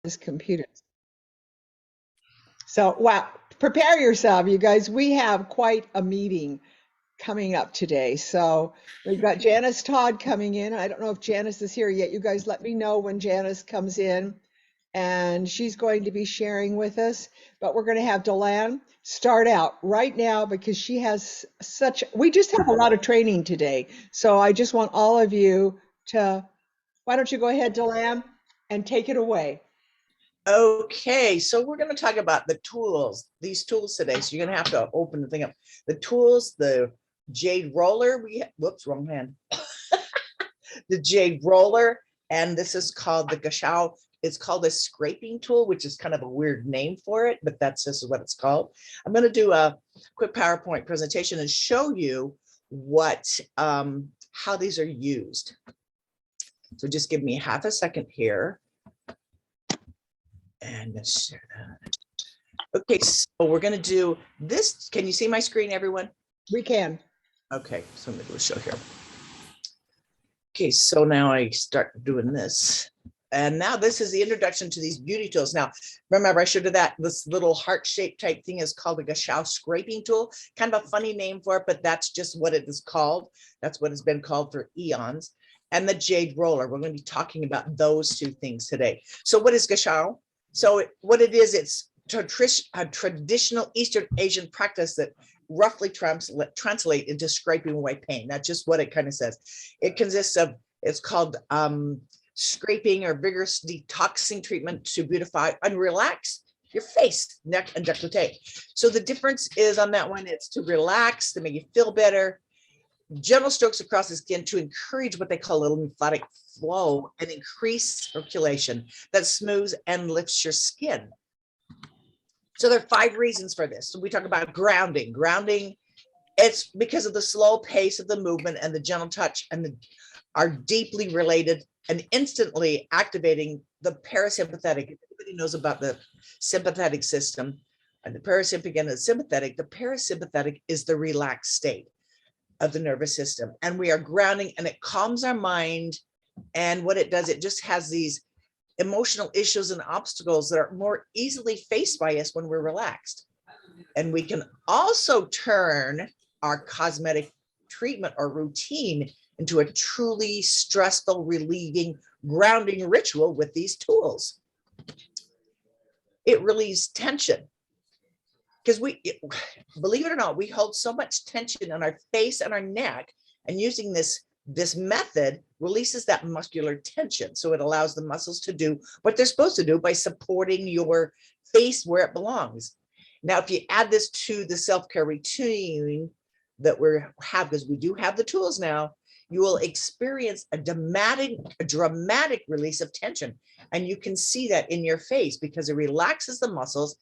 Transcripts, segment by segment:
His computer. So, wow, prepare yourself, you guys. We have quite a meeting coming up today. So, we've got Janice Todd coming in. I don't know if Janice is here yet. You guys let me know when Janice comes in, and she's going to be sharing with us. But we're going to have DeLan start out right now because she has such, we just have a lot of training today. So, I just want all of you to, why don't you go ahead, DeLan, and take it away. Okay, so we're going to talk about the tools, these tools today. So you're going to have to open the thing up. The tools, the Jade Roller, whoops, wrong hand. The Jade Roller, and this is called the Gashao. It's called a scraping tool, which is kind of a weird name for it, but that's just what it's called. I'm going to do a quick PowerPoint presentation and show you what, how these are used. So just give me half a second here. And let's share that. Okay, so we're going to do this. Can you see my screen, everyone? We can. Okay, so I'm going to do a show here. Okay, so now I start doing this. And now this is the introduction to these beauty tools. Now, remember I showed you that this little heart-shaped type thing is called a Gashao scraping tool. Kind of a funny name for it, but that's just what it is called. That's what it's been called for eons. And the Jade Roller, we're going to be talking about those two things today. So what is Gashao? So what it is, it's a traditional Eastern Asian practice that roughly translate into scraping away pain. That's just what it kind of says. It consists of, it's called scraping or vigorous detoxing treatment to beautify and relax your face, neck, and décolleté. So the difference is on that one, it's to relax, to make you feel better. Gentle strokes across the skin to encourage what they call a lymphatic flow and increase circulation that smooths and lifts your skin. So there are 5 reasons for this. So we talk about grounding. Grounding, it's because of the slow pace of the movement and the gentle touch and are deeply related and instantly activating the parasympathetic. Everybody knows about the sympathetic system and the parasympathetic and the sympathetic. The parasympathetic is the relaxed state of the nervous system, and we are grounding, and it calms our mind. And what it does, it just has these emotional issues and obstacles that are more easily faced by us when we're relaxed. And we can also turn our cosmetic treatment or routine into a truly stressful, relieving, grounding ritual with these tools. It relieves tension. Because believe it or not, we hold so much tension on our face and our neck, and using this method releases that muscular tension. So it allows the muscles to do what they're supposed to do by supporting your face where it belongs. Now, if you add this to the self-care routine that we have, because we do have the tools now, you will experience a dramatic release of tension. And you can see that in your face because it relaxes the muscles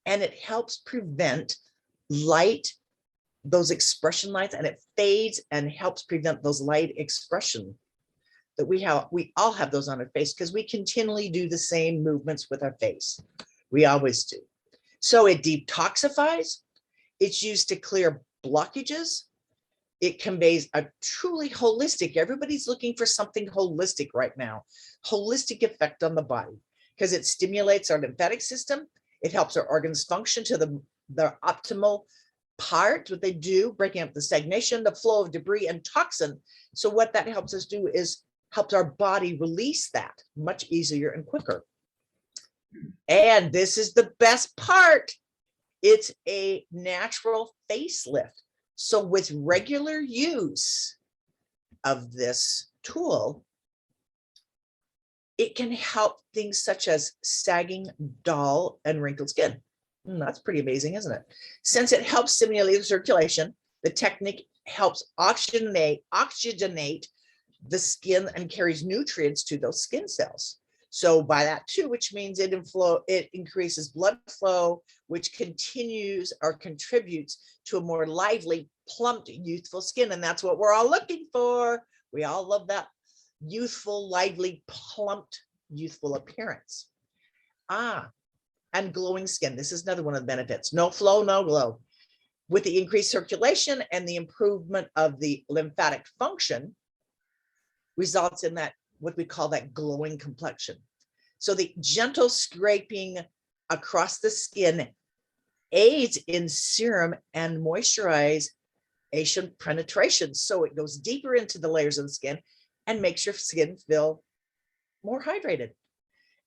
and it helps prevent those expression lights, and it fades and helps prevent those light expression that we all have those on our face because we continually do the same movements with our face. We always do. So it detoxifies. It's used to clear blockages. It conveys a truly holistic, everybody's looking for something holistic right now, holistic effect on the body because it stimulates our lymphatic system. It helps our organs function to the optimal part, what they do, breaking up the stagnation, the flow of debris and toxin. So what that helps us do is helps our body release that much easier and quicker. And this is the best part. It's a natural facelift. So with regular use of this tool, it can help things such as sagging, dull, and wrinkled skin. That's pretty amazing, isn't it? Since it helps stimulate the circulation, the technique helps oxygenate the skin and carries nutrients to those skin cells. So by that too, which means it increases blood flow, which continues or contributes to a more lively, plumped, youthful skin. And that's what we're all looking for. We all love that youthful, lively, plumped, youthful appearance. And glowing skin. This is another one of the benefits. No flow, no glow. With the increased circulation and the improvement of the lymphatic function results in that, what we call that glowing complexion. So the gentle scraping across the skin aids in serum and moisturization penetration. So it goes deeper into the layers of the skin and makes your skin feel more hydrated.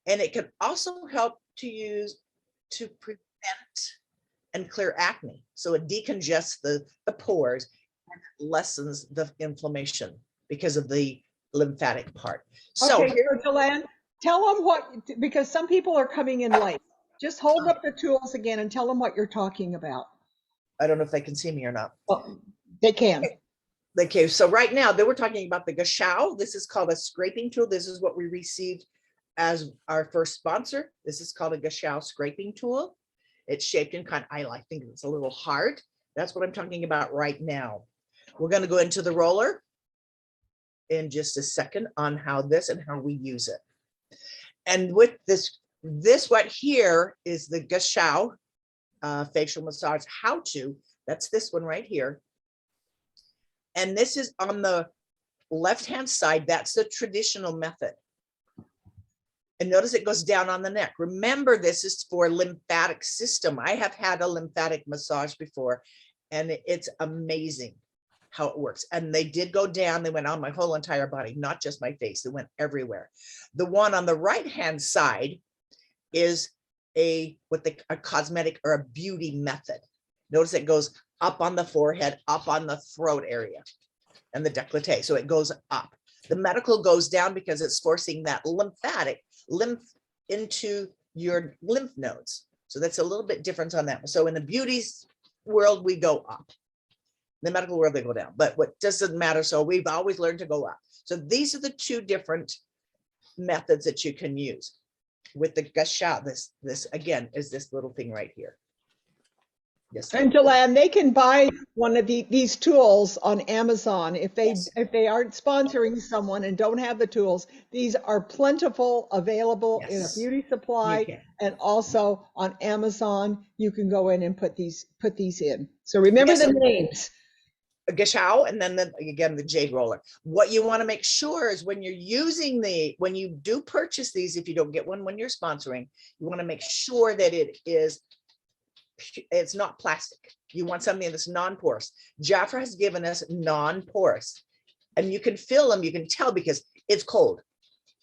And it can also help to use to prevent and clear acne. So it decongests the pores and lessens the inflammation because of the lymphatic part. So Okay, so DeLan, tell them what, because some people are coming in late. Just hold up the tools again and tell them what you're talking about. I don't know if they can see me or not. Well, they can. Okay, so right now they were talking about the gashao. This is called a scraping tool. This is what we received as our first sponsor. This is called a gashao scraping tool. It's shaped in kind of, I think it's a little hard. That's what I'm talking about right now. We're going to go into the roller in just a second on how this and how we use it. And with this right here is the gashao facial massage how-to. That's this one right here. And this is on the left-hand side. That's the traditional method. And notice it goes down on the neck. Remember, this is for lymphatic system. I have had a lymphatic massage before, and it's amazing how it works. And they did go down. They went on my whole entire body, not just my face. They went everywhere. The one on the right-hand side is a cosmetic or a beauty method. Notice it goes up on the forehead, up on the throat area and the décolleté. So it goes up. The medical goes down because it's forcing that lymph into your lymph nodes. So that's a little bit different on that. So in the beauty world, we go up. In the medical world, they go down. But what doesn't matter. So we've always learned to go up. So these are the two different methods that you can use. With the gashao, this again is this little thing right here. Yes. And DeLan, they can buy one of these tools on Amazon. If they aren't sponsoring someone and don't have the tools, these are plentiful, available in a beauty supply, and also on Amazon. You can go in and put these in. So remember the names. Gashao, and then again the Jade Roller. What you want to make sure is when you're using when you do purchase these, if you don't get one when you're sponsoring, you want to make sure that it's not plastic. You want something that's non-porous. Jafra has given us non-porous, and you can feel them. You can tell because it's cold.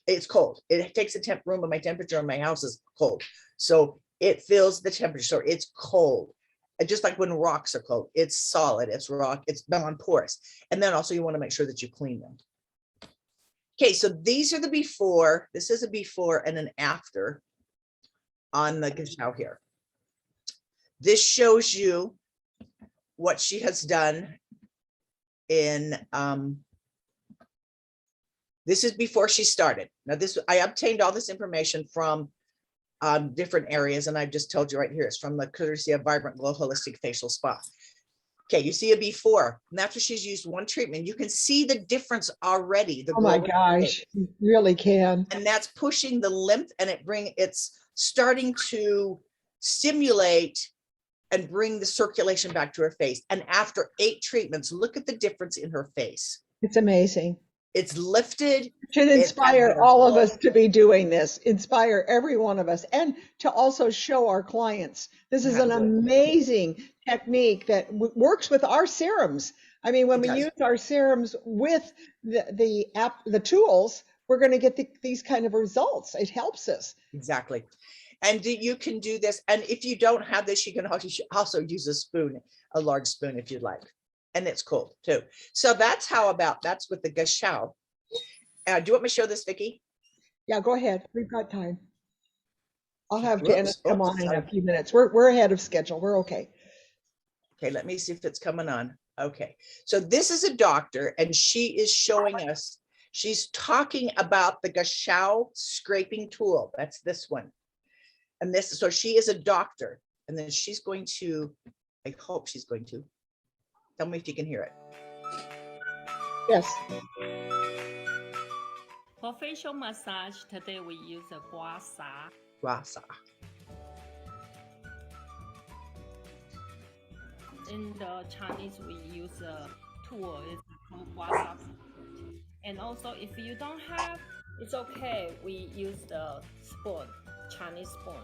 It's cold. It takes the room, and my temperature in my house is cold, so it feels the temperature. So it's cold. And just like when rocks are cold, it's solid, it's rock, it's non-porous. And then also you want to make sure that you clean them. Okay, so these are the before. This is a before and an after on the gashao here. This shows you what she has done in, this is before she started. Now I obtained all this information from different areas, and I've just told you right here, it's from the courtesy of Vibrant Glow Holistic Facial Spa. Okay, you see a before, and after she's used one treatment, you can see the difference already. Oh my gosh, you really can. And that's pushing the lymph, and it's starting to stimulate and bring the circulation back to her face. And after 8 treatments, look at the difference in her face. It's amazing. It's lifted. Should inspire all of us to be doing this, inspire every one of us, and to also show our clients. This is an amazing technique that works with our serums. I mean, when we use our serums with the tools, we're going to get these kind of results. It helps us. Exactly. And you can do this. And if you don't have this, you can also use a spoon, a large spoon if you'd like. And it's cold too. So that's with the gashao. Do you want me to show this, Vickie? Yeah, go ahead. We've got time. I'll have Janice come on in a few minutes. We're ahead of schedule. We're okay. Okay, let me see if it's coming on. Okay, so this is a doctor, and she is showing us, she's talking about the gashao scraping tool. That's this one. And so she is a doctor, and then she's going to, I hope she's going to, tell me if you can hear it. Yes. For facial massage, today we use a gua sha. Gua-sha. In the Chinese, we use a tool, it's called gua sha. And also, if you don't have It's okay. We use the spoon, Chinese spoon.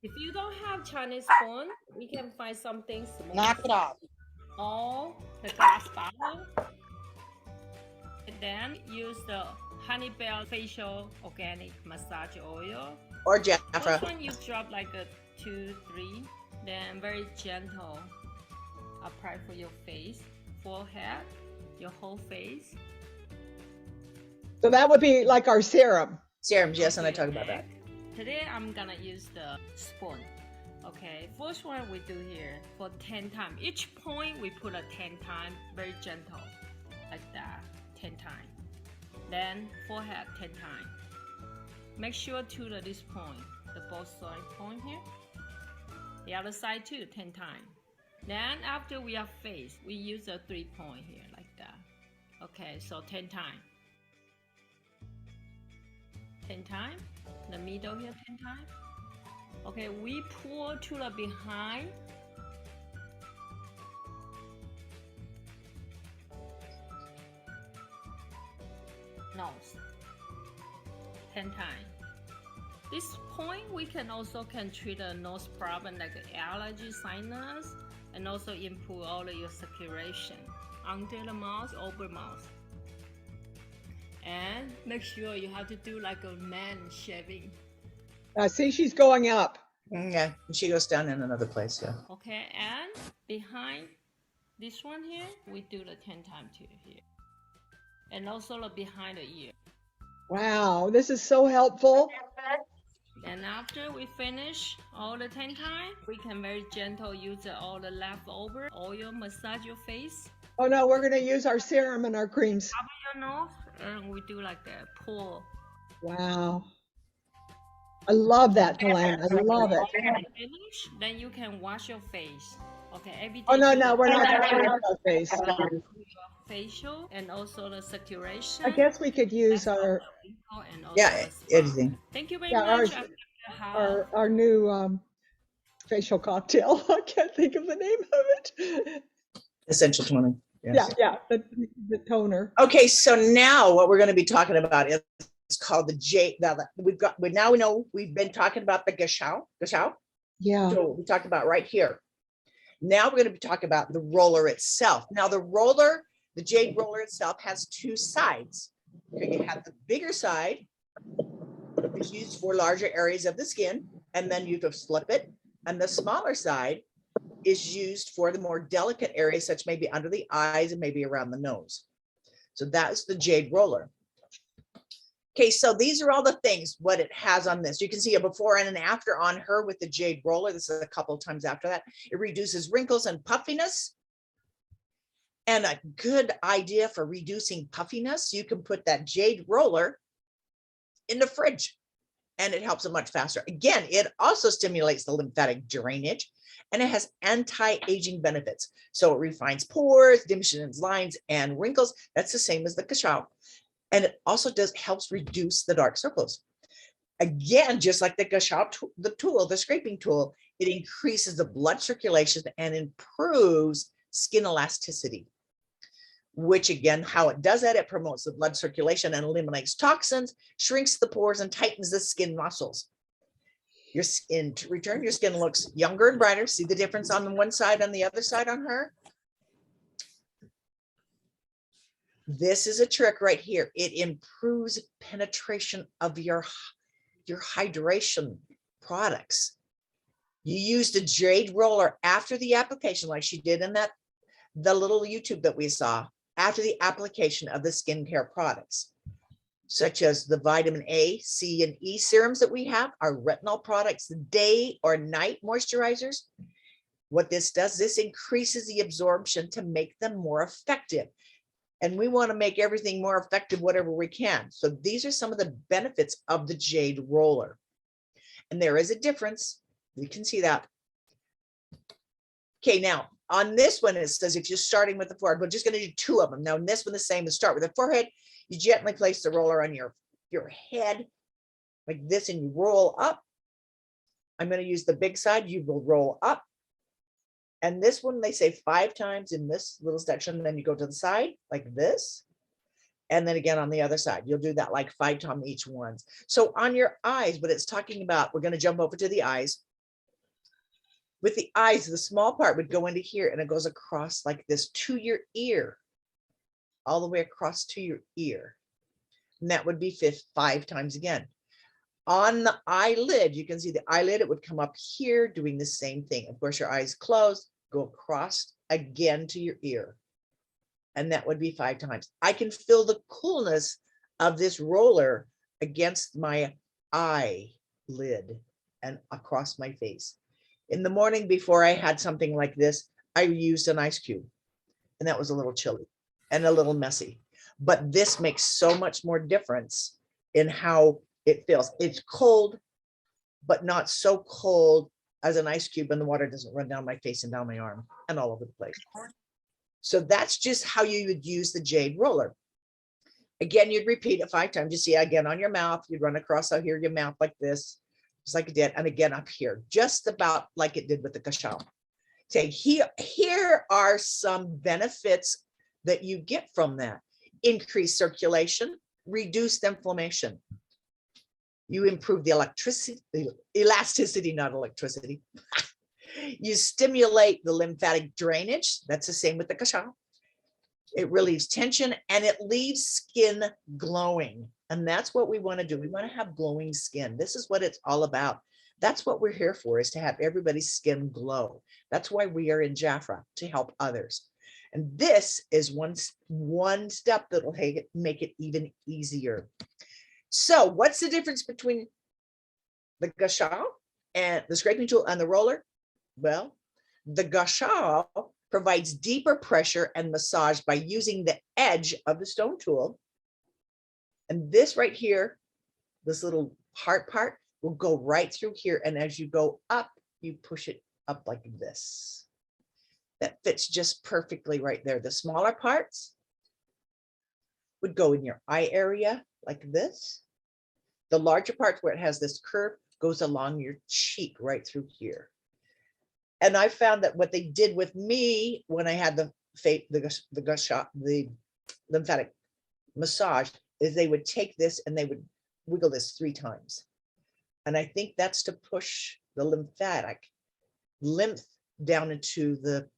If you don't have Chinese spoon, we can find something small. Knock it off. Or the glass bottle. And then use the Honey Bell facial organic massage oil. Or First Jafra. one you drop like a 2, 3, then very gentle apply for your face, forehead, your whole face. So that would be like our serum. Serums, yes, and I Okay, talk about that. Today I'm gonna use the spoon. Okay, first one we do here for 10 times. Each point we put a 10 times, very gentle, like that, 10 times. Then forehead 10 times. Make sure to this point, the both side point here. The other side too, 10 times. Then after we are face, we use a 3 point here, like that. Okay, so 10 times. 10 times. The middle here, 10 times. Okay, we pull to the behind. Nose. 10 times. This point we can also treat a nose problem like allergy, sinus, and also improve all of your circulation under the mouth, over mouth. And make sure you have to do like a man shaving. See, she's going up. Yeah, and she goes down in another place, yeah. Okay, and behind this one here, we do the 10 times too here. And also the behind the ear. Wow, this is so helpful. And after we finish all the 10 times, we can very gentle use all the leftover oil, massage your face. Oh no, we're gonna use our serum and our creams. Cover your nose, and we do like that, pull. Wow. I love that, DeLan. I love it. Finish, then you can wash your face. Okay, every day. Oh no, do no, the we're not gonna wash our face. facial and also the circulation. I guess we could use our And also Yeah, the spa. anything. Thank you very Yeah, much. our new facial cocktail. I can't think of the name of it. Essential 20. Yes. Yeah, the toner. Okay, so now what we're going to be talking about is called the Jade. Now we know we've been talking about the gashao. Yeah. So we talked about right here. Now we're going to be talking about the roller itself. Now the roller, the Jade roller itself has two sides. Okay, you have the bigger side, which is used for larger areas of the skin, and then you just flip it. And the smaller side is used for the more delicate areas, such maybe under the eyes and maybe around the nose. So that's the Jade roller. Okay, so these are all the things, what it has on this. You can see a before and an after on her with the Jade roller. This is a couple of times after that. It reduces wrinkles and puffiness. And a good idea for reducing puffiness, you can put that Jade roller in the fridge and it helps it much faster. Again, it also stimulates the lymphatic drainage and it has anti-aging benefits. So it refines pores, diminishes lines and wrinkles. That's the same as the gashao. And it also helps reduce the dark circles. Again, just like the gashao, the scraping tool, it increases the blood circulation and improves skin elasticity. Which again, how it does that, it promotes the blood circulation and eliminates toxins, shrinks the pores and tightens the skin muscles. Your skin, to return, your skin looks younger and brighter. See the difference on the one side and the other side on her? This is a trick right here. It improves penetration of your hydration products. You use the Jade roller after the application, like she did in the little YouTube that we saw, after the application of the skincare products, such as the vitamin A, C, and E serums that we have, our retinol products, day or night moisturizers. What this does, this increases the absorption to make them more effective. And we want to make everything more effective, whatever we can. So these are some of the benefits of the Jade roller. And there is a difference. You can see that. Okay, now on this one, it says if you're starting with the forehead, we're just going to do two of them. Now, in this one, the same, to start with the forehead, you gently place the roller on your head like this and you roll up. I'm going to use the big side. You will roll up. And this one, they say 5 times in this little section. Then you go to the side like this. And then again on the other side, you'll do that like 5 times each one. So on your eyes, what it's talking about, we're going to jump over to the eyes. With the eyes, the small part would go into here and it goes across like this to your ear, all the way across to your ear. And that would be 5 times again. On the eyelid, you can see the eyelid, it would come up here doing the same thing. Of course, your eyes closed, go across again to your ear. And that would be 5 times. I can feel the coolness of this roller against my eyelid and across my face. In the morning before I had something like this, I used an ice cube, and that was a little chilly and a little messy. But this makes so much more difference in how it feels. It's cold, but not so cold as an ice cube, and the water doesn't run down my face and down my arm and all over the place. So that's just how you would use the Jade Roller. Again, you'd repeat it 5 times. You see, again, on your mouth, you'd run across out here, your mouth like this, just like it did. And again, up here, just about like it did with the gashao. Say, here are some benefits that you get from that. Increased circulation, reduced inflammation. You improve the elasticity, not electricity. You stimulate the lymphatic drainage. That's the same with the gashao. It relieves tension and it leaves skin glowing. And that's what we want to do. We want to have glowing skin. This is what it's all about. That's what we're here for, is to have everybody's skin glow. That's why we are in Jafra, to help others. And this is one step that will make it even easier. So what's the difference between the gashao and the scraping tool and the roller? Well, the gashao provides deeper pressure and massage by using the edge of the stone tool. And this right here, this little heart part, will go right through here. And as you go up, you push it up like this. That fits just perfectly right there. The smaller parts would go in your eye area like this. The larger parts where it has this curve goes along your cheek right through here. And I found that what they did with me when I had the lymphatic massage is they would take this and they would wiggle this 3 times. And I think that's to push the lymph down into the,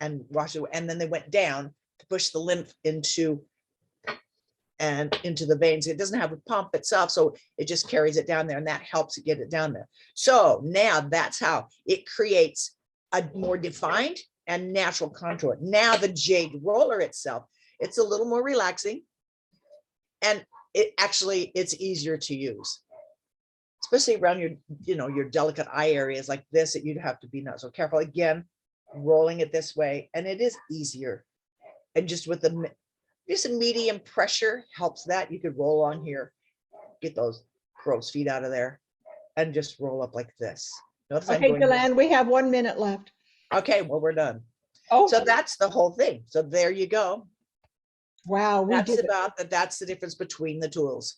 and wash it away. And then they went down to push the lymph into the veins. It doesn't have a pump itself, so it just carries it down there, and that helps get it down there. So now that's how it creates a more defined and natural contour. Now the Jade Roller itself, it's a little more relaxing, and it's easier to use, especially around your delicate eye areas like this, that you'd have to be not so careful. Again, rolling it this way, and it is easier. And just with just a medium pressure helps that. You could roll on here, get those crow's feet out of there, and just roll up like this. Notice Okay, DeLan, we have 1 minute left. Okay, well, we're done. Oh, So that's the whole thing. So there you go. wow. That's the difference between the tools.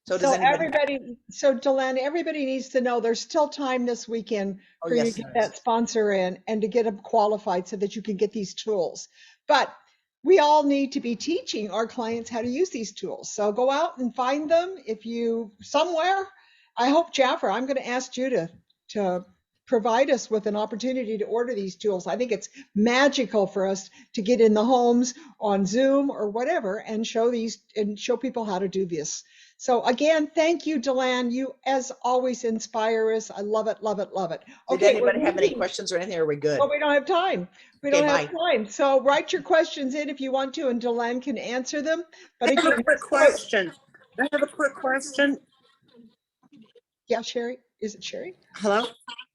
So does So anybody? DeLan, everybody needs to know there's still time this weekend for you to get that sponsor in and to get them qualified so that you can get these tools. But we all need to be teaching our clients how to use these tools. So go out and find them if you somewhere. I hope, Jafra, I'm going to ask you to provide us with an opportunity to order these tools. I think it's magical for us to get in the homes on Zoom or whatever and show people how to do this. So again, thank you, DeLan. You, as always, inspire us. I love it, love it, love it. Okay, did anybody have any questions or anything? Or are we good? Well, we don't have time. We don't have time. So write your questions in if you want to, and DeLan can answer them. But I have a quick question. I have a quick question. Yeah, Sherry. Is it Sherry? Hello?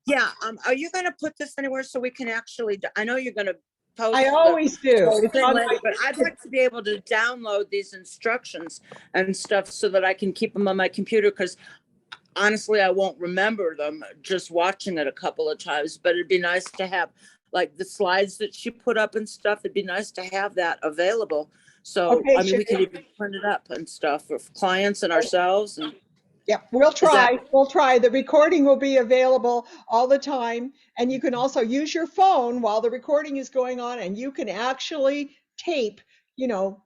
Yeah. Are you going to put this anywhere so we can actually, I know you're going to post. I always do. It's later, but I'd like to be able to download these instructions and stuff so that I can keep them on my computer, because honestly, I won't remember them just watching it a couple of times, but it'd be nice to have like the slides that she put up and stuff. It'd be nice to have that available. So, okay, I mean, we can even print it up and stuff for clients and ourselves. And yeah, we'll try. We'll try. The recording will be available all the time. And you can also use your phone while the recording is going on, and you can actually tape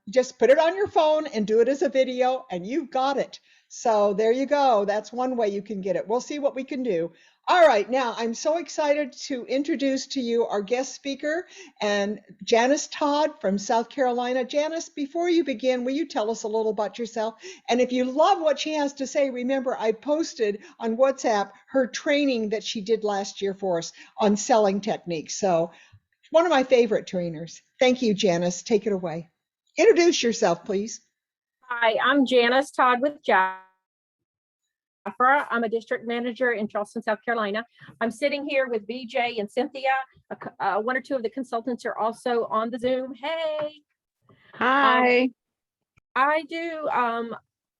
just put it on your phone and do it as a video and you've got it. So there you go. That's one way you can get it. We'll see what we can do. All right, now I'm so excited to introduce to you our guest speaker and Janice Todd from South Carolina. Janice, before you begin, will you tell us a little about yourself? And if you love what she has to say, remember I posted on WhatsApp her training that she did last year for us on selling techniques. So one of my favorite trainers. Thank you, Janice. Take it away. Introduce yourself, please. Hi, I'm Janice Todd with Jafra. I'm a district manager in Charleston, South Carolina. I'm sitting here with BJ and Cynthia. One or two of the consultants are also on the Zoom. Hey. Hi. I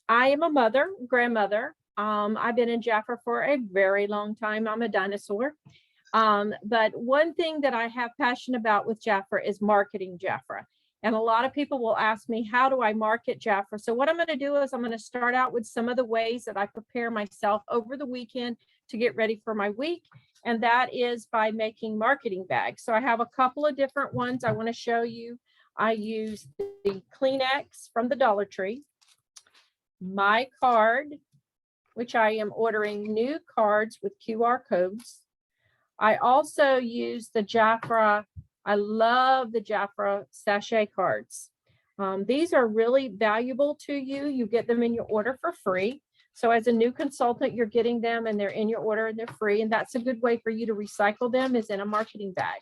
am a mother, grandmother. I've been in Jafra for a very long time. I'm a dinosaur. But one thing that I have passion about with Jafra is marketing Jafra. And a lot of people will ask me, how do I market Jafra? So what I'm going to do is I'm going to start out with some of the ways that I prepare myself over the weekend to get ready for my week. And that is by making marketing bags. So I have a couple of different ones I want to show you. I use the Kleenex from the Dollar Tree, my card, which I am ordering new cards with QR codes. I also use the Jafra. I love the Jafra sachet cards. These are really valuable to you. You get them in your order for free. So as a new consultant, you're getting them and they're in your order and they're free. And that's a good way for you to recycle them is in a marketing bag.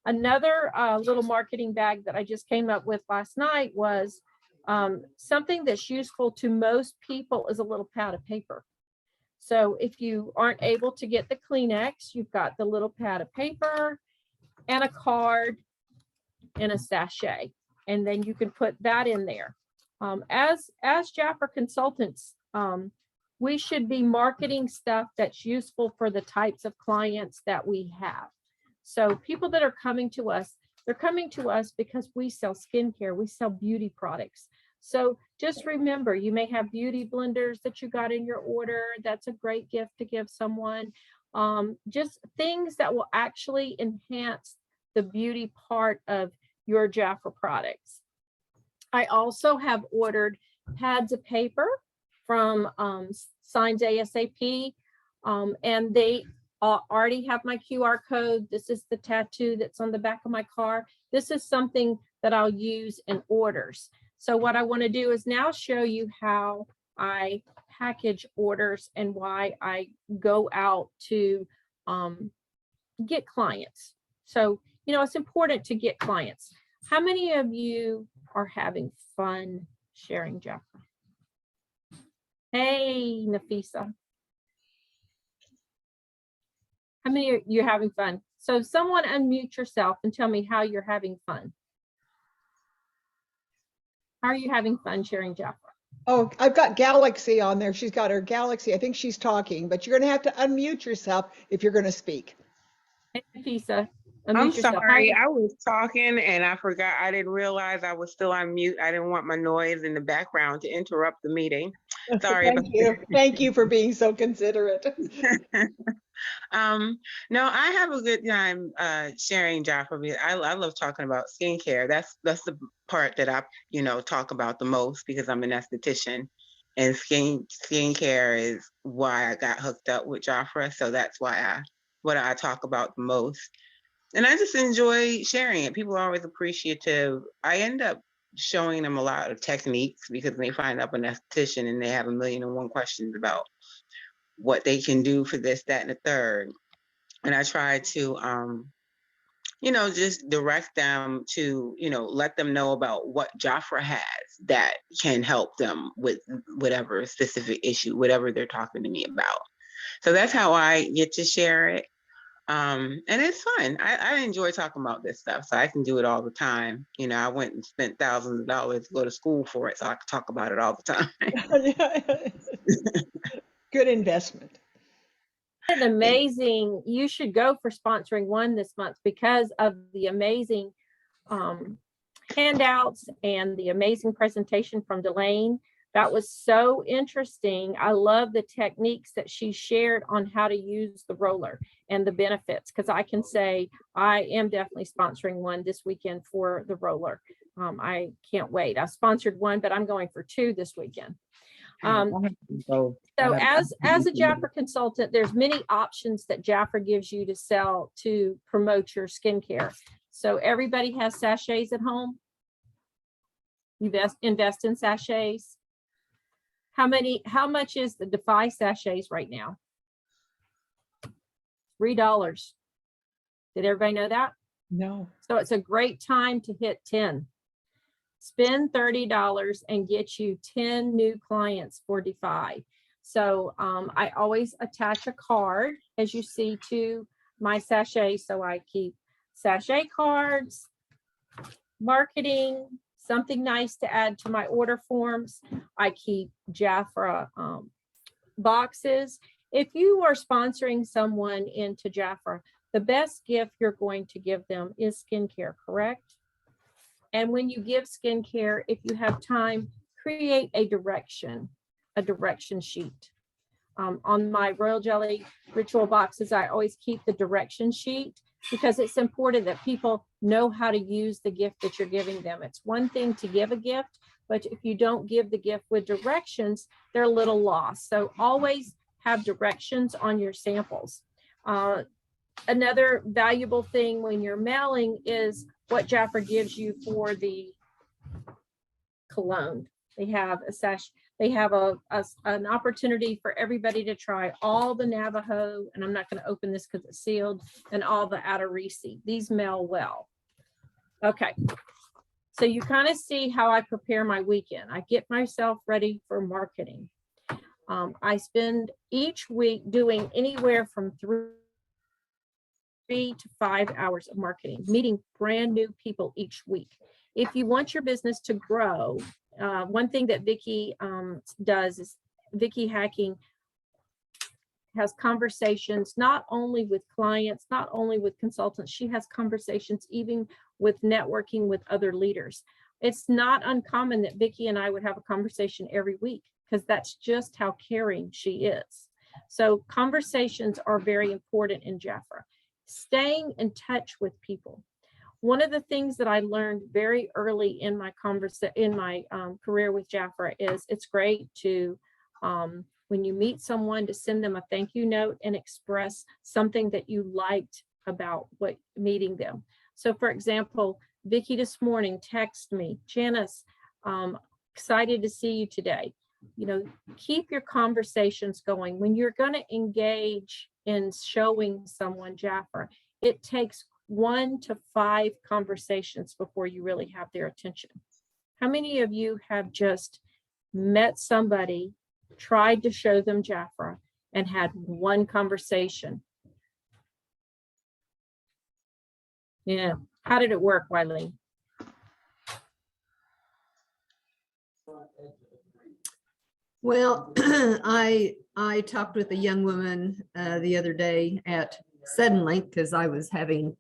Another little marketing bag that I just came up with last night was something that's useful to most people is a little pad of paper. So if you aren't able to get the Kleenex, you've got the little pad of paper and a card and a sachet, and then you can put that in there. As Jafra consultants, we should be marketing stuff that's useful for the types of clients that we have. So people that are coming to us, they're coming to us because we sell skincare, we sell beauty products. So just remember, you may have beauty blenders that you got in your order. That's a great gift to give someone. Just things that will actually enhance the beauty part of your Jafra products. I also have ordered pads of paper from Signs ASAP, and they already have my QR code. This is the tattoo that's on the back of my car. This is something that I'll use in orders. So what I want to do is now show you how I package orders and why I go out to get clients. So, it's important to get clients. How many of you are having fun sharing Jafra? Hey, Nafisa. How many are you having fun? So someone unmute yourself and tell me how you're having fun. How are you having fun sharing Jafra? Oh, I've got Galaxy on there. She's got her Galaxy. I think she's talking, but you're going to have to unmute yourself if you're going to speak. Hey, Nafisa. I'm sorry, I was talking and I forgot. I didn't realize I was still on mute. I didn't want my noise in the background to interrupt the meeting. Sorry. Thank you. Thank you for being so considerate. No, I have a good time sharing Jafra. I love talking about skincare. That's the part that I talk about the most because I'm an esthetician, and skincare is why I got hooked up with Jafra. So that's why what I talk about the most. And I just enjoy sharing it. People are always appreciative. I end up showing them a lot of techniques because they find up an esthetician and they have 1,000,001 questions about what they can do for this, that, and the third. And I try to, just direct them to, let them know about what Jafra has that can help them with whatever specific issue, whatever they're talking to me about. So that's how I get to share it. And it's fun. I enjoy talking about this stuff, so I can do it all the time. I went and spent thousands of dollars to go to school for it, so I can talk about it all the time. Good investment. An amazing, you should go for sponsoring one this month because of the amazing handouts and the amazing presentation from DeLan. That was so interesting. I love the techniques that she shared on how to use the roller and the benefits, because I can say I am definitely sponsoring one this weekend for the roller. I can't wait. I sponsored one, but I'm going for 2 this weekend. So as a Jafra consultant, there's many options that Jafra gives you to sell to promote your skincare. So everybody has sachets at home. You invest in sachets. How much is the Defy sachets right now? $3. Did everybody know that? No. So it's a great time to hit 10. Spend $30 and get you 10 new clients for Defy. So I always attach a card, as you see, to my sachet. So I keep sachet cards, marketing, something nice to add to my order forms. I keep Jafra boxes. If you are sponsoring someone into Jafra, the best gift you're going to give them is skincare, correct? And when you give skincare, if you have time, create a direction sheet. On my Royal Jelly ritual boxes, I always keep the direction sheet because it's important that people know how to use the gift that you're giving them. It's one thing to give a gift, but if you don't give the gift with directions, they're a little lost. So always have directions on your samples. Another valuable thing when you're mailing is what Jafra gives you for the cologne. They have an opportunity for everybody to try all the Navajo, and I'm not going to open this because it's sealed, and all the Atarisi. These mail well. Okay, so you kind of see how I prepare my weekend. I get myself ready for marketing. I spend each week doing anywhere from 3 to 5 hours of marketing, meeting brand new people each week. If you want your business to grow, one thing that Vickie does is Vickie Hacking has conversations not only with clients, not only with consultants, she has conversations even with networking with other leaders. It's not uncommon that Vickie and I would have a conversation every week because that's just how caring she is. So conversations are very important in Jafra. Staying in touch with people. One of the things that I learned very early in my career with Jafra is it's great to, when you meet someone, to send them a thank you note and express something that you liked about meeting them. So for example, Vickie this morning texted me, Janice, excited to see you today. You know, keep your conversations going. When you're going to engage in showing someone Jafra, it takes 1 to 5 conversations before you really have their attention. How many of you have just met somebody, tried to show them Jafra, and had 1 conversation? Yeah. How did it work, Wileen? Well, I talked with a young woman the other day at Suddenlink because I was having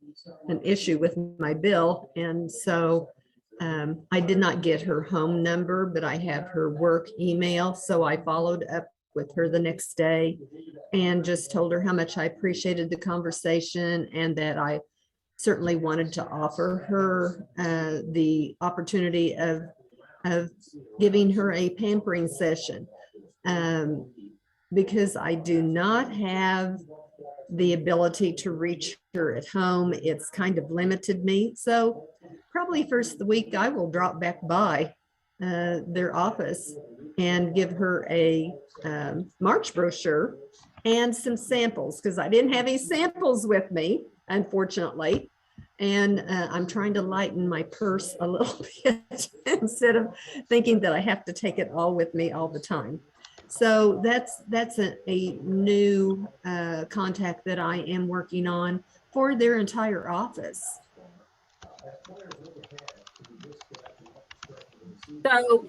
an issue with my bill. And so I did not get her home number, but I have her work email. So I followed up with her the next day and just told her how much I appreciated the conversation and that I certainly wanted to offer her the opportunity of giving her a pampering session because I do not have the ability to reach her at home. It's kind of limited me. So probably first of the week, I will drop back by their office and give her a March brochure and some samples because I didn't have any samples with me, unfortunately. And I'm trying to lighten my purse a little bit instead of thinking that I have to take it all with me all the time. So that's a new contact that I am working on for their entire office. So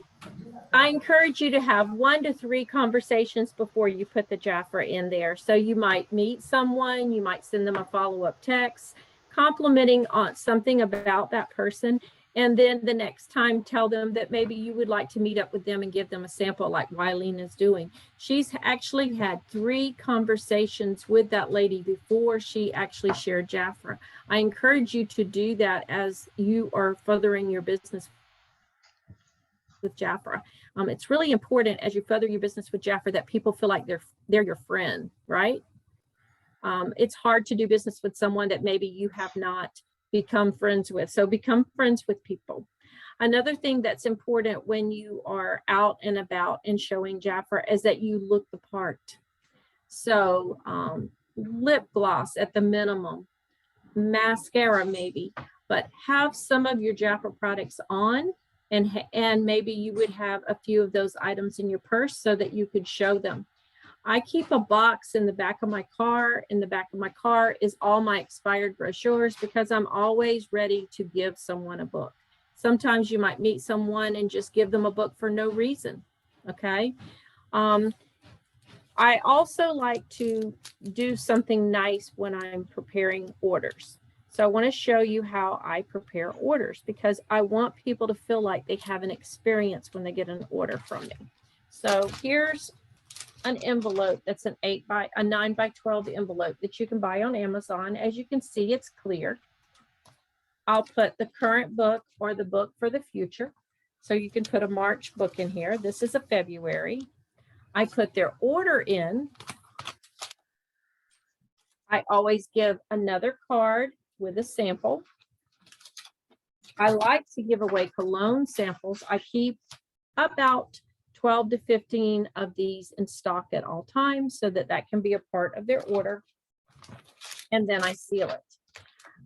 I encourage you to have 1 to 3 conversations before you put the Jafra in there. So you might meet someone, you might send them a follow-up text, complimenting on something about that person. And then the next time, tell them that maybe you would like to meet up with them and give them a sample like Wileen is doing. She's actually had 3 conversations with that lady before she actually shared Jafra. I encourage you to do that as you are furthering your business with Jafra. It's really important as you further your business with Jafra that people feel like they're your friend, right? It's hard to do business with someone that maybe you have not become friends with. So become friends with people. Another thing that's important when you are out and about and showing Jafra is that you look the part. So lip gloss at the minimum, mascara maybe, but have some of your Jafra products on, and maybe you would have a few of those items in your purse so that you could show them. I keep a box in the back of my car. In the back of my car is all my expired brochures because I'm always ready to give someone a book. Sometimes you might meet someone and just give them a book for no reason, okay? I also like to do something nice when I'm preparing orders. So I want to show you how I prepare orders because I want people to feel like they have an experience when they get an order from me. So here's an envelope that's a 9 by 12 envelope that you can buy on Amazon. As you can see, it's clear. I'll put the current book or the book for the future. So you can put a March book in here. This is a February. I put their order in. I always give another card with a sample. I like to give away cologne samples. I keep about 12 to 15 of these in stock at all times so that that can be a part of their order. And then I seal it.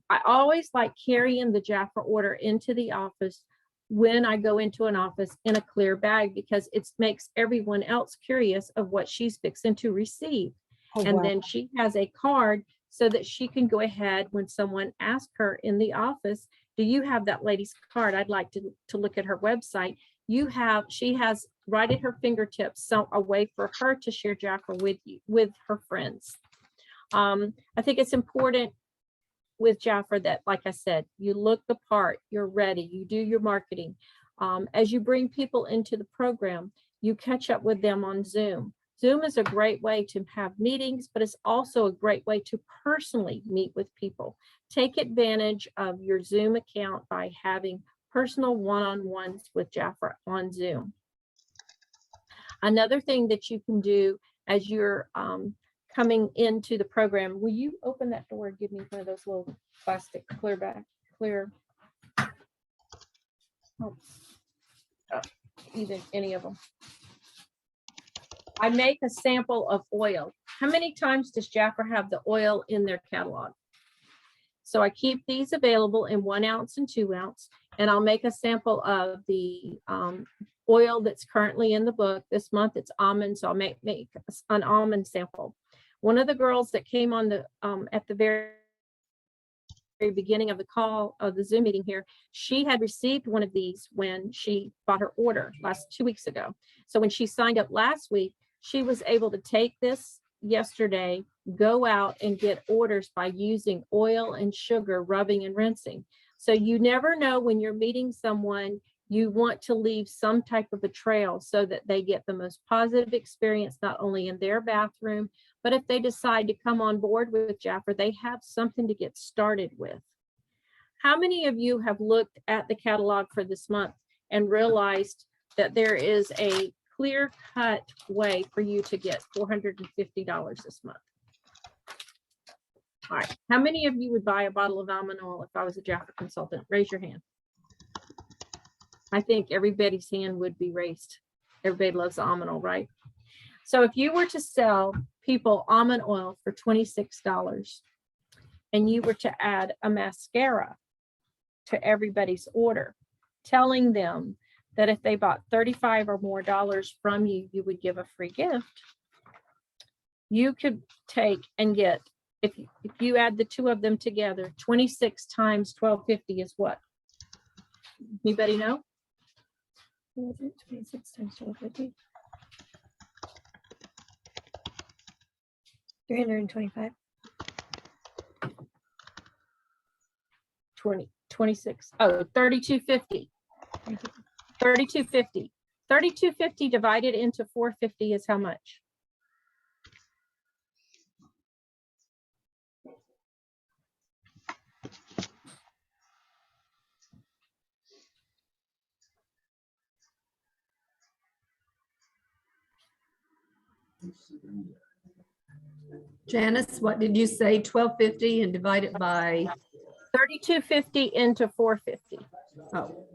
I always like carrying the Jafra order into the office when I go into an office in a clear bag because it makes everyone else curious of what she's fixing to receive. Oh, And wow. then she has a card so that she can go ahead when someone asks her in the office, do you have that lady's card? I'd like to look at her website. She has right at her fingertips, so a way for her to share Jafra with her friends. I think it's important with Jafra that, like I said, you look the part, you're ready, you do your marketing. As you bring people into the program, you catch up with them on Zoom. Zoom is a great way to have meetings, but it's also a great way to personally meet with people. Take advantage of your Zoom account by having personal one-on-ones with Jafra on Zoom. Another thing that you can do as you're coming into the program, will you open that door and give me one of those little plastic clear, either any of them. I make a sample of oil. How many times does Jafra have the oil in their catalog? So I keep these available in 1 ounce and 2 ounce, and I'll make a sample of the oil that's currently in the book. This month it's almond, so I'll make an almond sample. One of the girls that came on the at the very beginning of the call of the Zoom meeting here, she had received one of these when she bought her order 2 weeks ago. So when she signed up last week, she was able to take this yesterday, go out and get orders by using oil and sugar, rubbing and rinsing. So you never know when you're meeting someone, you want to leave some type of a trail so that they get the most positive experience, not only in their bathroom, but if they decide to come on board with Jafra, they have something to get started with. How many of you have looked at the catalog for this month and realized that there is a clear-cut way for you to get $450 this month? All right, how many of you would buy a bottle of almond oil if I was a Jafra consultant? Raise your hand. I think everybody's hand would be raised. Everybody loves almond oil, right? So if you were to sell people almond oil for $26 and you were to add a mascara to everybody's order, telling them that if they bought $35 or more from you, you would give a free gift. You could take and get, if you add the two of them together, 26 times $12.50 is what? Anybody know? 26 times $12.50. 325. 20. 26. Oh, 3250. 3250. 3250 divided into 450 is how much? Janice, what did you say? 1250 and divide it by, 3250 into 450. oh,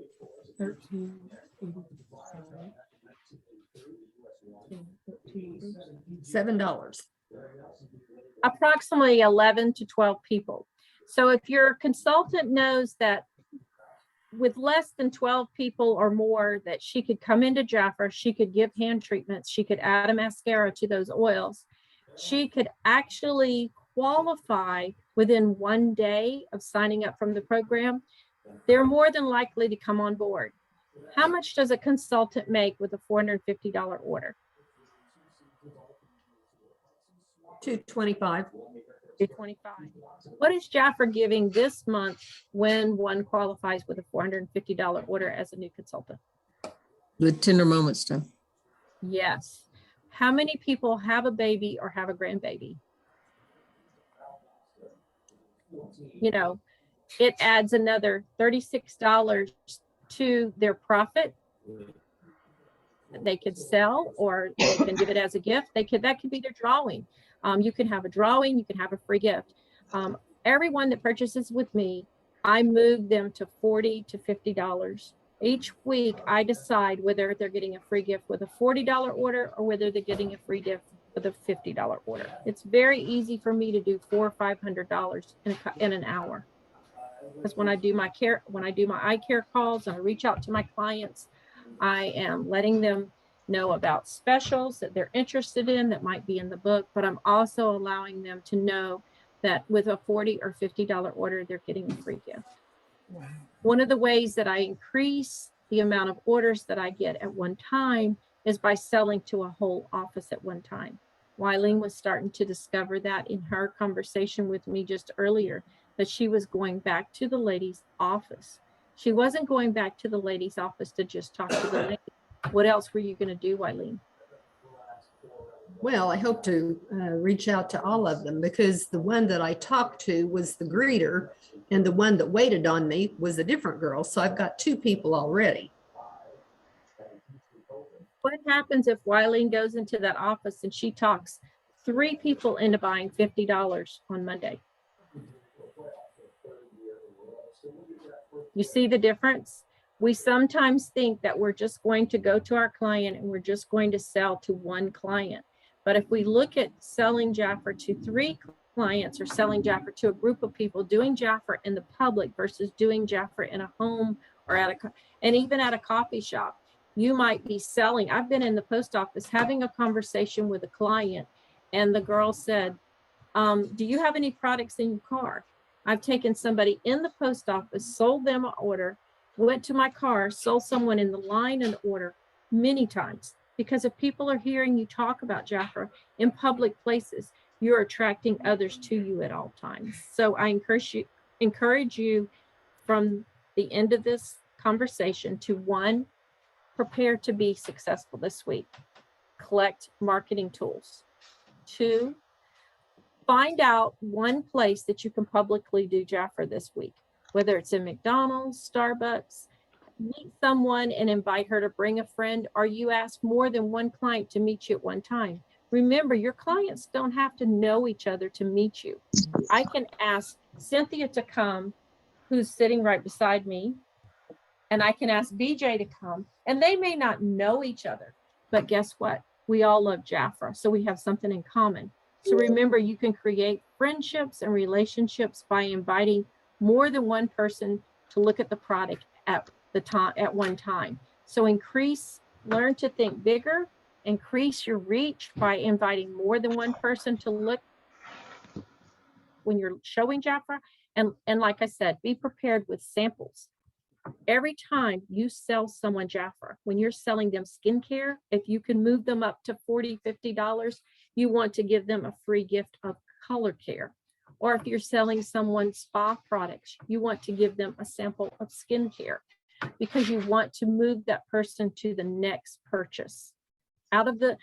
7 dollars. Approximately 11 to 12 people. So if your consultant knows that with less than 12 people or more, that she could come into Jafra, she could give hand treatments, she could add a mascara to those oils, she could actually qualify within 1 day of signing up from the program, they're more than likely to come on board. How much does a consultant make with a $450 order? $225. 225. What is Jafra giving this month when one qualifies with a $450 order as a new consultant? The tender moment stuff. Yes. How many people have a baby or have a grandbaby? You know, it adds another $36 to their profit. They could sell, or they can give it as a gift. That could be their drawing. You can have a drawing, you can have a free gift. Everyone that purchases with me, I move them to $40 to $50. Each week, I decide whether they're getting a free gift with a $40 order or whether they're getting a free gift with a $50 order. It's very easy for me to do $400 or $500 in an hour. Because when I do my eye care calls and I reach out to my clients, I am letting them know about specials that they're interested in that might be in the book, but I'm also allowing them to know that with a $40 or $50 order, they're getting a free gift. Wow. One of the ways that I increase the amount of orders that I get at one time is by selling to a whole office at one time. Wileen was starting to discover that in her conversation with me just earlier, that she was going back to the lady's office. She wasn't going back to the lady's office to just talk to the lady. What else were you going to do, Wileen? Well, I hope to reach out to all of them, because the one that I talked to was the greeter and the one that waited on me was a different girl. So I've got 2 people already. What happens if Wileen goes into that office and she talks 3 people into buying $50 on Monday? You see the difference? We sometimes think that we're just going to go to our client and we're just going to sell to one client. But if we look at selling Jafra to 3 clients or selling Jafra to a group of people, doing Jafra in the public versus doing Jafra in a home or and even at a coffee shop, you might be selling. I've been in the post office having a conversation with a client, and the girl said, do you have any products in your car? I've taken somebody in the post office, sold them an order, went to my car, sold someone in the line an order many times. Because if people are hearing you talk about Jafra in public places, you're attracting others to you at all times. So I encourage you from the end of this conversation to 1, prepare to be successful this week. Collect marketing tools. 2, find out one place that you can publicly do Jafra this week, whether it's in McDonald's, Starbucks. Meet someone and invite her to bring a friend, or you ask more than one client to meet you at one time. Remember, your clients don't have to know each other to meet you. I can ask Cynthia to come, who's sitting right beside me, and I can ask BJ to come, and they may not know each other, but guess what? We all love Jafra, so we have something in common. So remember, you can create friendships and relationships by inviting more than one person to look at the product at one time. So learn to think bigger, increase your reach by inviting more than one person to look when you're showing Jafra. And like I said, be prepared with samples. Every time you sell someone Jafra, when you're selling them skincare, if you can move them up to $40, $50, you want to give them a free gift of color care Or if you're selling someone spa products, you want to give them a sample of skincare because you want to move that person to the next purchase out of the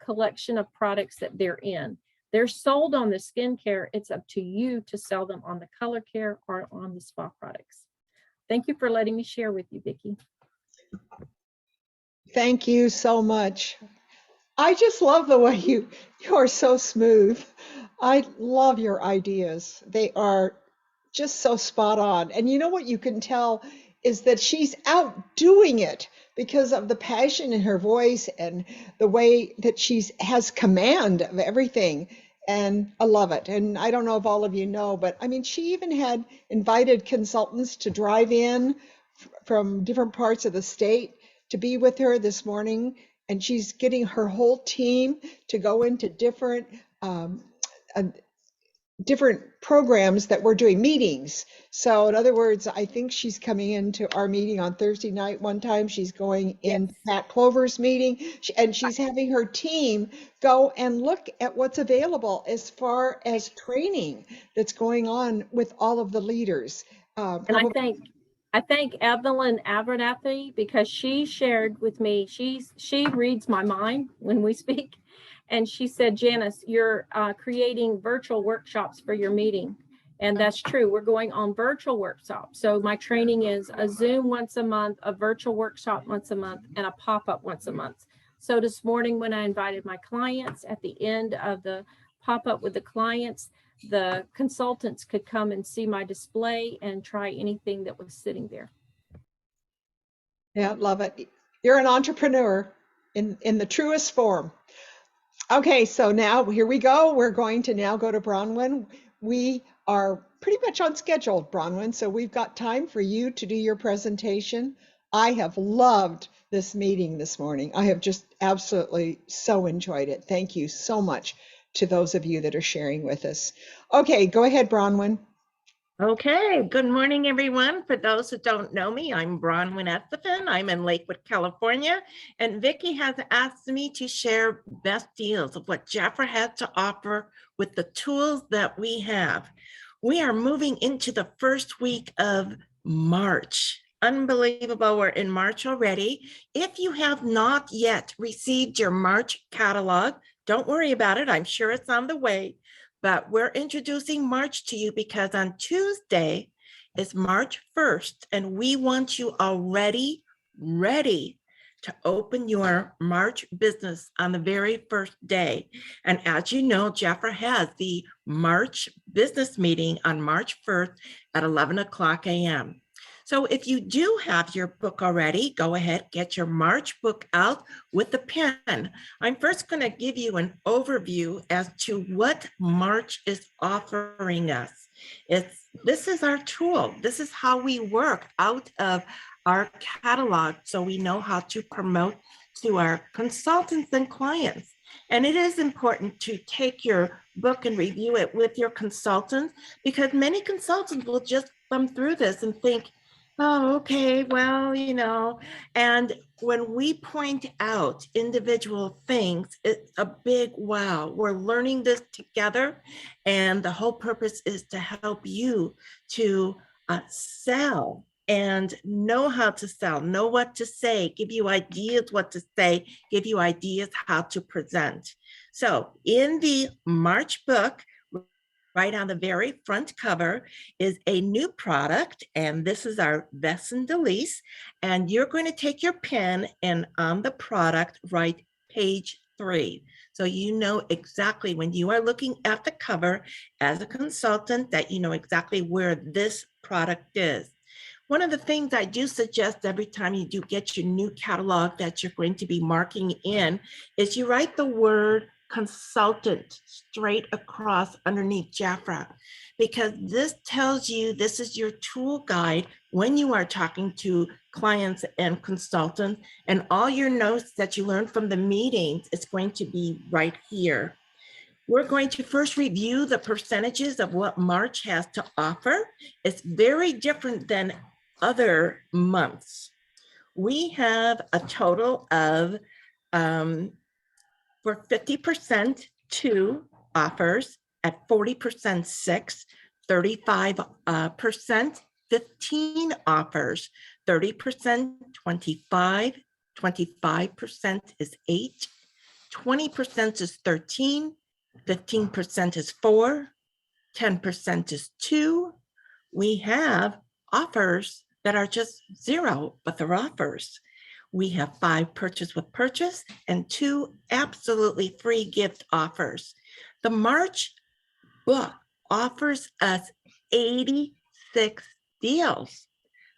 collection of products that they're in. They're sold on the skincare. It's up to you to sell them on the color care or on the spa products. Thank you for letting me share with you, Vickie. Thank you so much. I just love the way you are so smooth. I love your ideas. They are just so spot on. And you know what you can tell is that she's out doing it because of the passion in her voice and the way that she has command of everything. And I love it. And I don't know if all of you know, but I mean, she even had invited consultants to drive in from different parts of the state to be with her this morning. And she's getting her whole team to go into different different programs that we're doing, meetings. So in other words, I think she's coming into our meeting on Thursday night. One time she's going in Pat Clover's meeting, and she's having her team go and look at what's available as far as training that's going on with all of the leaders. And I thank Evelyn Abernathy because she shared with me, she reads my mind when we speak. And she said, Janice, you're creating virtual workshops for your meeting. And that's true. We're going on virtual workshops. So my training is a Zoom once a month, a virtual workshop once a month, and a pop-up once a month. So this morning when I invited my clients, at the end of the pop-up with the clients, the consultants could come and see my display and try anything that was sitting there. Yeah, love it. You're an entrepreneur in the truest form. Okay, so now here we go. We're going to now go to Bronwyn. We are pretty much on schedule, Bronwyn, so we've got time for you to do your presentation. I have loved this meeting this morning. I have just absolutely so enjoyed it. Thank you so much to those of you that are sharing with us. Okay, go ahead, Bronwyn. Okay, good morning, everyone. For those who don't know me, I'm Bronwyn Estefan. I'm in Lakewood, California, and Vickie has asked me to share best deals of what Jafra has to offer with the tools that we have. We are moving into the first week of March. Unbelievable, we're in March already. If you have not yet received your March catalog, don't worry about it. I'm sure it's on the way. But we're introducing March to you because on Tuesday is March 1st, and we want you already ready to open your March business on the very first day. And as you know, Jafra has the March business meeting on March 1st at 11 o'clock a.m. So if you do have your book already, go ahead, get your March book out with the pen. I'm first going to give you an overview as to what March is offering us. This is our tool. This is how we work out of our catalog so we know how to promote to our consultants and clients. And it is important to take your book and review it with your consultants because many consultants will just thumb through this and think, oh, okay, well, you know, and when we point out individual things, it's a big wow. We're learning this together, and the whole purpose is to help you to sell and know how to sell, know what to say, give you ideas what to say, give you ideas how to present. So in the March book, right on the very front cover is a new product, and this is our Vest and Delise. And you're going to take your pen and on the product write page 3. So you know exactly when you are looking at the cover as a consultant that you know exactly where this product is. One of the things I do suggest every time you do get your new catalog that you're going to be marking in is you write the word consultant straight across underneath Jafra, because this tells you this is your tool guide when you are talking to clients and consultants, and all your notes that you learned from the meetings is going to be right here. We're going to first review the percentages of what March has to offer. It's very different than other months. We have a total of for 50% 2 offers at 40% 6, 35% 15 offers, 30% 25, 25% is 8, 20% is 13, 15% is 4, 10% is 2. We have offers that are just 0, but they're offers. We have 5 purchase with purchase and 2 absolutely free gift offers. The March book offers us 86 deals.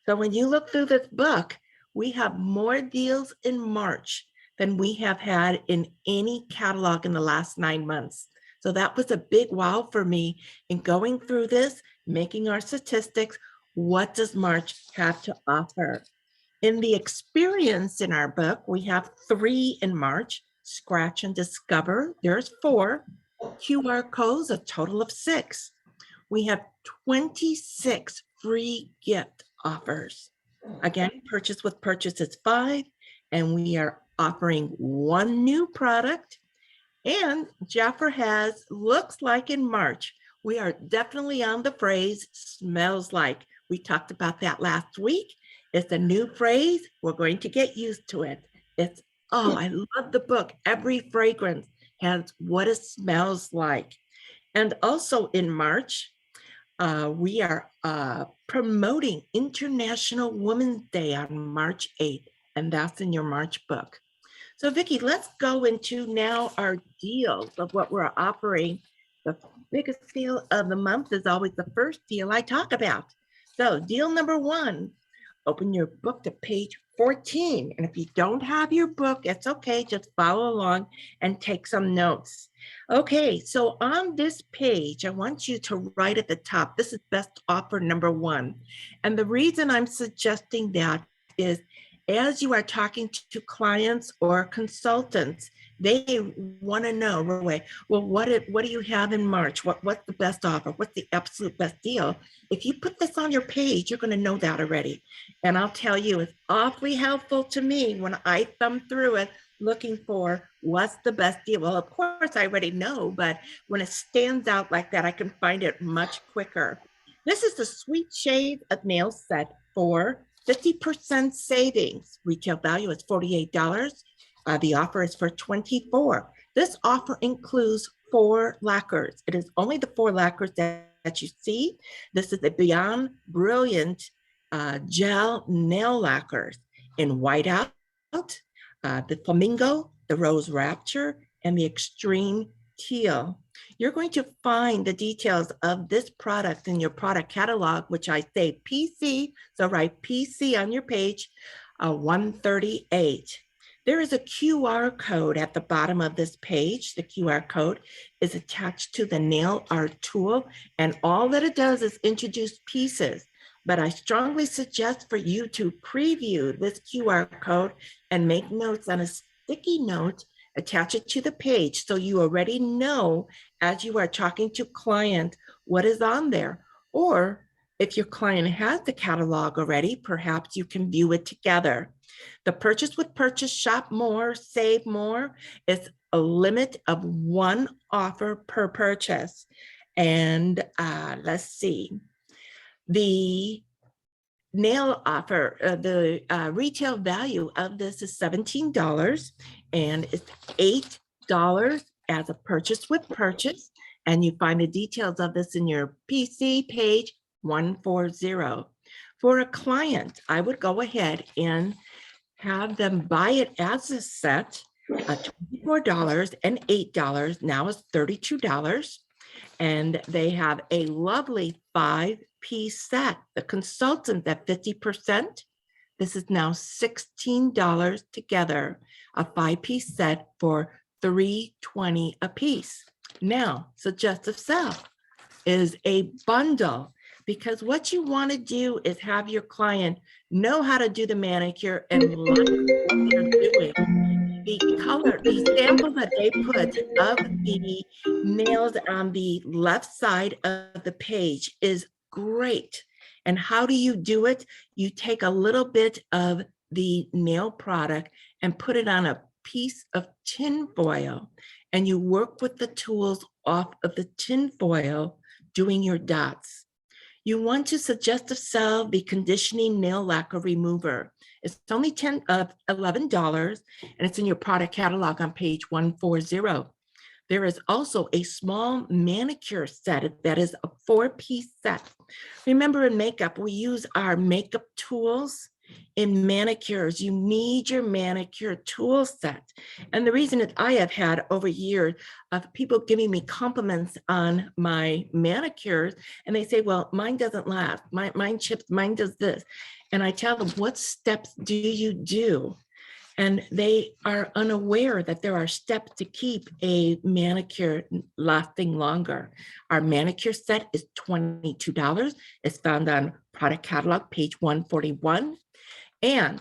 So when you look through this book, we have more deals in March than we have had in any catalog in the last 9 months. So that was a big wow for me in going through this, making our statistics. What does March have to offer? In the experience in our book, we have 3 in March, Scratch and Discover. There's 4. QR codes, a total of 6. We have 26 free gift offers. Again, purchase with purchase is 5, and we are offering 1 new product. And Jafra has, looks like in March, we are definitely on the phrase smells like. We talked about that last week. It's a new phrase. We're going to get used to it. It's, oh, I love the book. Every fragrance has what it smells like. And also in March, we are promoting International Women's Day on March 8th, and that's in your March book. So Vickie, let's go into now our deals of what we're offering. The biggest deal of the month is always the first deal I talk about. So deal number 1, open your book to page 14. And if you don't have your book, it's okay, just follow along and take some notes. Okay, so on this page, I want you to write at the top, this is best offer number 1. And the reason I'm suggesting that is as you are talking to clients or consultants, they want to know right away, well, what do you have in March? What's the best offer? What's the absolute best deal? If you put this on your page, you're going to know that already. And I'll tell you, it's awfully helpful to me when I thumb through it, looking for what's the best deal. Well, of course, I already know, but when it stands out like that, I can find it much quicker. This is the Sweet Shade of Nail Set for 50% savings. Retail value is $48. The offer is for $24. This offer includes 4 lacquers. It is only the 4 lacquers that you see. This is the Beyond Brilliant gel nail lacquers in Whiteout, the Flamingo, the Rose Rapture, and the Extreme Teal. You're going to find the details of this product in your product catalog, which I say PC, so write PC on your page, 138. There is a QR code at the bottom of this page. The QR code is attached to the nail art tool, and all that it does is introduce pieces. But I strongly suggest for you to preview this QR code and make notes on a sticky note, attach it to the page so you already know as you are talking to client what is on there. Or if your client has the catalog already, perhaps you can view it together. The purchase with purchase, shop more, save more is a limit of 1 offer per purchase. And let's see, the nail offer, the retail value of this is $17 and it's $8 as a purchase with purchase. And you find the details of this in your PC page 140. For a client, I would go ahead and have them buy it as a set, $24 and $8. Now it's $32. And they have a lovely 5-piece set. The consultant at 50%, this is now $16 together, a 5-piece set for $320 a piece. Now, suggestive sell is a bundle, because what you want to do is have your client know how to do the manicure and like what they're doing. The color, the sample that they put of the nails on the left side of the page is great. And how do you do it? You take a little bit of the nail product and put it on a piece of tin foil. and you work with the tools off of the tin foil doing your dots. You want to suggest to sell the conditioning nail lacquer remover. It's only $11, and it's in your product catalog on page 140. There is also a small manicure set that is a 4-piece set. Remember, in makeup, we use our makeup tools. In manicures, you need your manicure tool set. And the reason is I have had over years of people giving me compliments on my manicures, and they say, well, mine doesn't last, mine chips, mine does this. And I tell them, what steps do you do? And they are unaware that there are steps to keep a manicure lasting longer. Our manicure set is $22. It's found on product catalog, page 141. And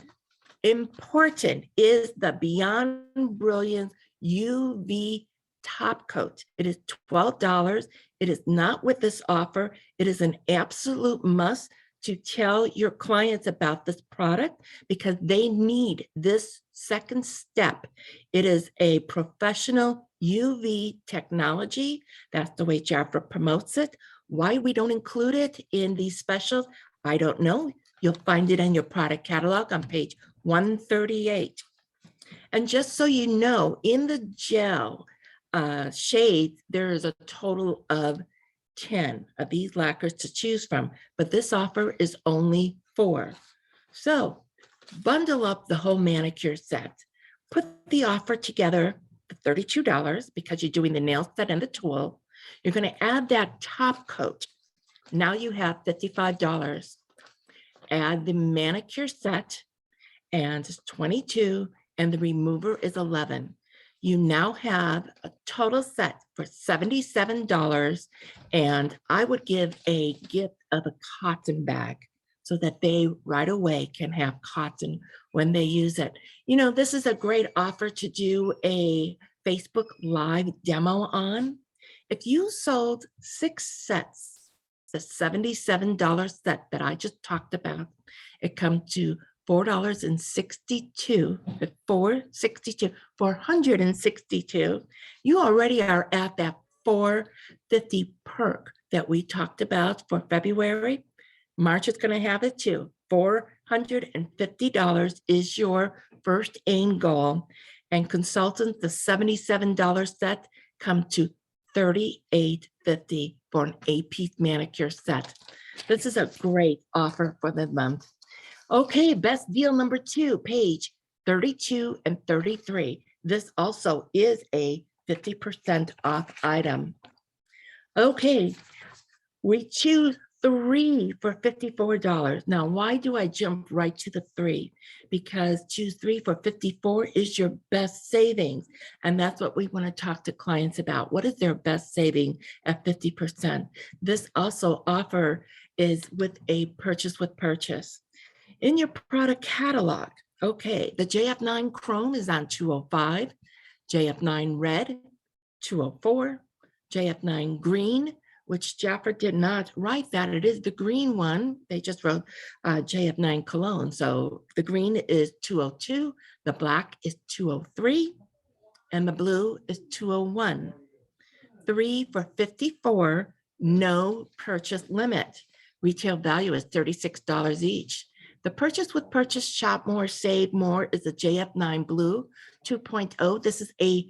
important is the Beyond Brilliance UV top coat. It is $12. It is not with this offer. It is an absolute must to tell your clients about this product because they need this second step. It is a professional UV technology. That's the way Jafra promotes it. Why we don't include it in these specials, I don't know. You'll find it in your product catalog on page 138. And just so you know, in the gel shades, there is a total of 10 of these lacquers to choose from, but this offer is only 4. So bundle up the whole manicure set, put the offer together for $32 because you're doing the nail set and the tool. You're going to add that top coat. Now you have $55. Add the manicure set and it's $22 and the remover is $11. You now have a total set for $77, and I would give a gift of a cotton bag so that they right away can have cotton when they use it. You know, this is a great offer to do a Facebook Live demo on. If you sold 6 sets, the $77 set that I just talked about, it comes to $462. You already are at that $450 perk that we talked about for February. March is going to have it too. $450 is your first aim goal. And consultants, the $77 set come to $38.50 for an 8-piece manicure set. This is a great offer for the month. Okay, best deal number 2, page 32 and 33. This also is a 50% off item. Okay, we choose 3 for $54. Now, why do I jump right to the 3? Because choose 3 for $54 is your best savings. And that's what we want to talk to clients about. What is their best saving at 50%? This also offer is with a purchase with purchase. In your product catalog, okay, the JF9 Chrome is on $205, JF9 Red, $204, JF9 Green, which Jafra did not write that. It is the green one. They just wrote JF9 Cologne. So the green is $202, the black is $203, and the blue is $201. 3 for $54, no purchase limit. Retail value is $36 each. The purchase with purchase, shop more, save more is the JF9 Blue 2.0. This is a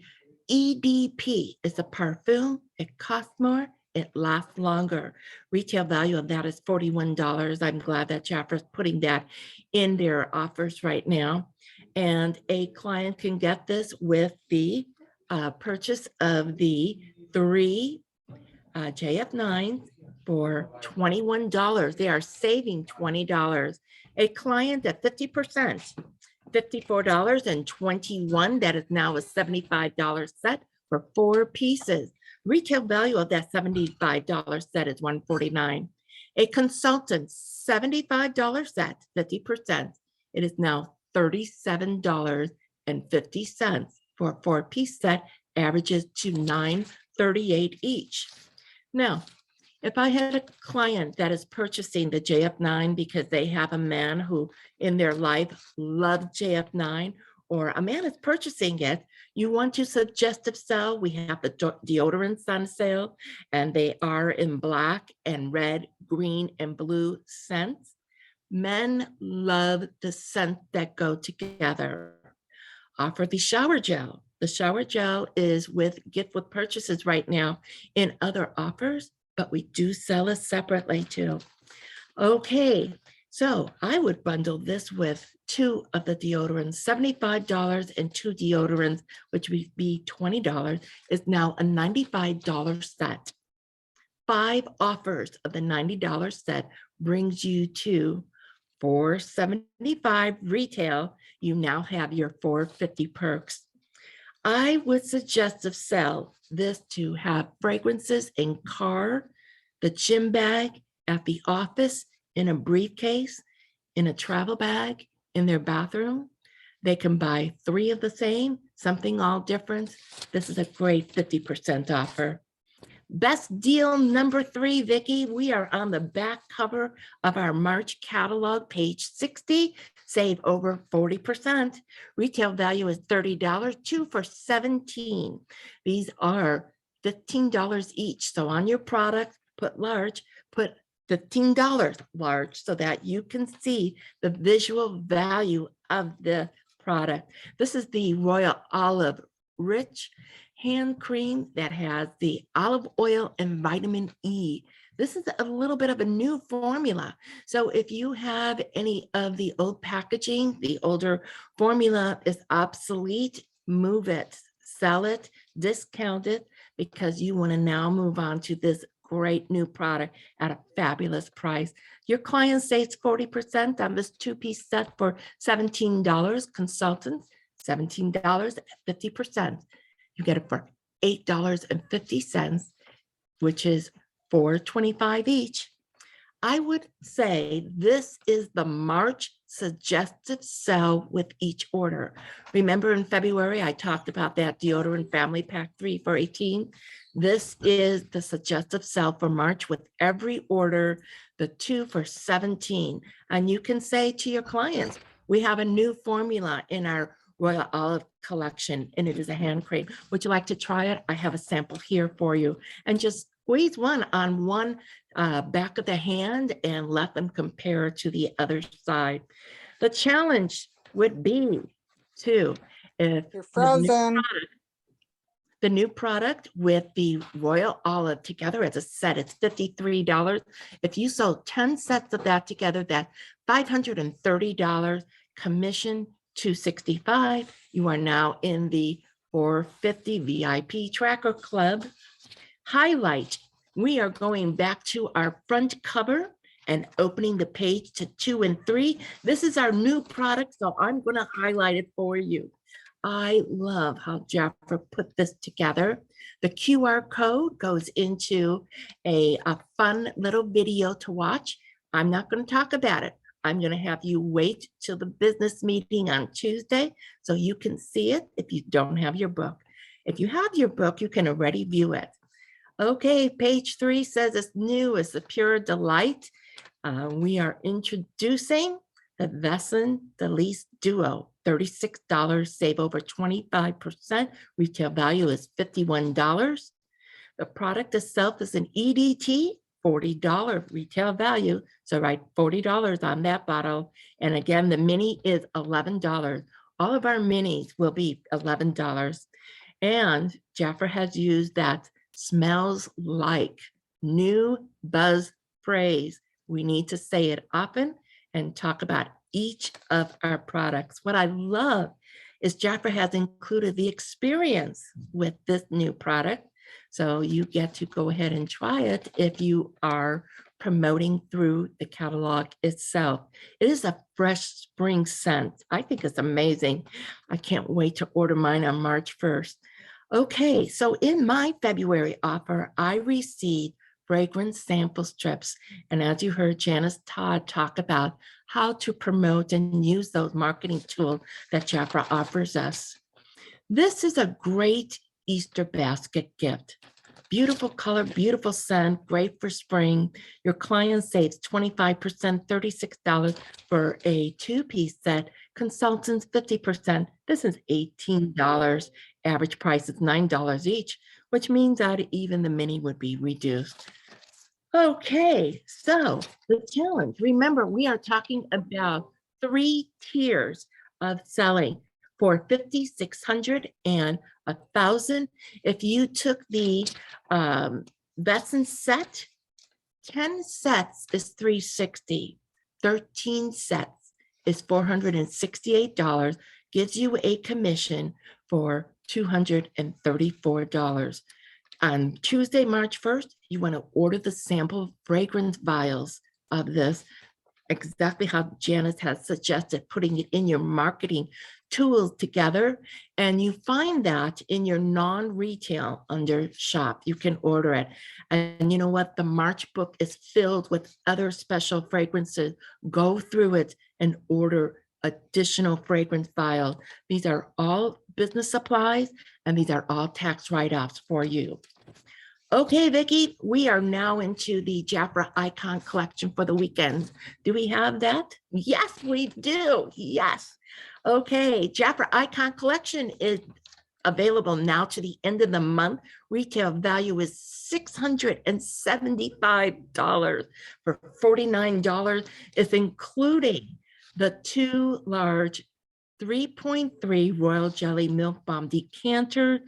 EDP. It's a perfume. It costs more. It lasts longer. Retail value of that is $41. I'm glad that Jafra is putting that in their offers right now. And a client can get this with the purchase of the 3 JF9s for $21. They are saving $20. A client at 50%, $54.21. That is now a $75 set for 4 pieces. Retail value of that $75 set is $149. A consultant $75 set, 50%. It is now $37.50 for a 4-piece set, averages to $938 each. Now, if I had a client that is purchasing the JF9 because they have a man who in their life loved JF9, or a man is purchasing it, you want to suggestive sell. We have the deodorants on sale, and they are in black and red, green, and blue scents. Men love the scents that go together. Offer the shower gel. The shower gel is with gift with purchases right now in other offers, but we do sell it separately too. Okay, so I would bundle this with 2 of the deodorants, $75, and 2 deodorants, which would be $20, is now a $95 set. 5 offers of the $90 set brings you to $475 retail. You now have your $450 perks. I would suggest to sell this to have fragrances in car, the gym bag, at the office, in a briefcase, in a travel bag, in their bathroom. They can buy 3 of the same, something all different. This is a great 50% offer. Best deal number 3, Vickie. We are on the back cover of our March catalog, page 60. Save over 40%. Retail value is $30, 2 for $17. These are $15 each. So on your product, put large, put $15 large so that you can see the visual value of the product. This is the Royal Olive Rich hand cream that has the olive oil and vitamin E. This is a little bit of a new formula. So if you have any of the old packaging, the older formula is obsolete, move it, sell it, discount it, because you want to now move on to this great new product at a fabulous price. Your client saves 40% on this 2-piece set for $17. Consultants, $17 at 50%. You get it for $8.50, which is $4.25 each. I would say this is the March suggestive sell with each order. Remember in February, I talked about that deodorant family pack 3 for $18. This is the suggestive sell for March with every order, the 2 for $17. And you can say to your clients, we have a new formula in our Royal Olive collection, and it is a hand cream. Would you like to try it? I have a sample here for you. And just squeeze one on one back of the hand and let them compare to the other side. The challenge would be to, if You're frozen. the new product with the Royal Olive together as a set, it's $53. If you sold 10 sets of that together, that's $530, commission $265. You are now in the $450 VIP Tracker Club. Highlight, we are going back to our front cover and opening the page to 2 and 3. This is our new product, so I'm going to highlight it for you. I love how Jafra put this together. The QR code goes into a fun little video to watch. I'm not going to talk about it. I'm going to have you wait till the business meeting on Tuesday so you can see it if you don't have your book. If you have your book, you can already view it. Okay, page 3 says it's new, it's a pure delight. We are introducing the Vesson Delise Duo, $36, save over 25%. Retail value is $51. The product itself is an EDT, $40 retail value. So write $40 on that bottle. And again, the mini is $11. All of our minis will be $11. And Jafra has used that smells like new buzz phrase. We need to say it often and talk about each of our products. What I love is Jafra has included the experience with this new product. So you get to go ahead and try it if you are promoting through the catalog itself. It is a fresh spring scent. I think it's amazing. I can't wait to order mine on March 1st. Okay, so in my February offer, I received fragrance sample strips. And as you heard Janice Todd talk about how to promote and use those marketing tools that Jafra offers us. This is a great Easter basket gift. Beautiful color, beautiful scent, great for spring. Your client saves 25%, $36 for a two-piece set. Consultants, 50%. This is $18. Average price is $9 each, which means that even the mini would be reduced. Okay, so the challenge, remember, we are talking about 3 tiers of selling for 50, 600, and 1,000. If you took the Vesson set, 10 sets is $360, 13 sets is $468, gives you a commission for $234. On Tuesday, March 1st, you want to order the sample fragrance vials of this, exactly how Janice has suggested, putting it in your marketing tools together. And you find that in your non-retail under shop, you can order it. And you know what? The March book is filled with other special fragrances. Go through it and order additional fragrance vials. These are all business supplies, and these are all tax write-offs for you. Okay, Vickie, we are now into the Jafra Icon Collection for the weekend. Do we have that? Yes, we do. Yes. Okay, Jafra Icon Collection is available now to the end of the month. Retail value is $675 for $49. It's including the 2 large 3.3 Royal Jelly Milk Balm decanter,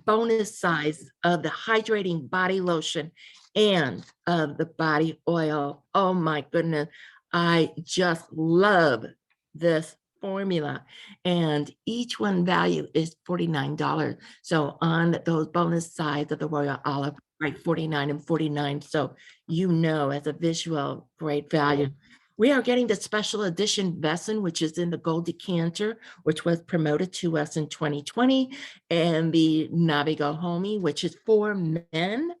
bonus size of the hydrating body lotion and of the body oil. Oh my goodness, I just love this formula, and each one value is $49. So on those bonus sides of the Royal Olive, right, 49 and 49. So you know, as a visual, great value. We are getting the special edition Vesson, which is in the gold decanter, which was promoted to us in 2020, and the Navigo Homie, which is for men.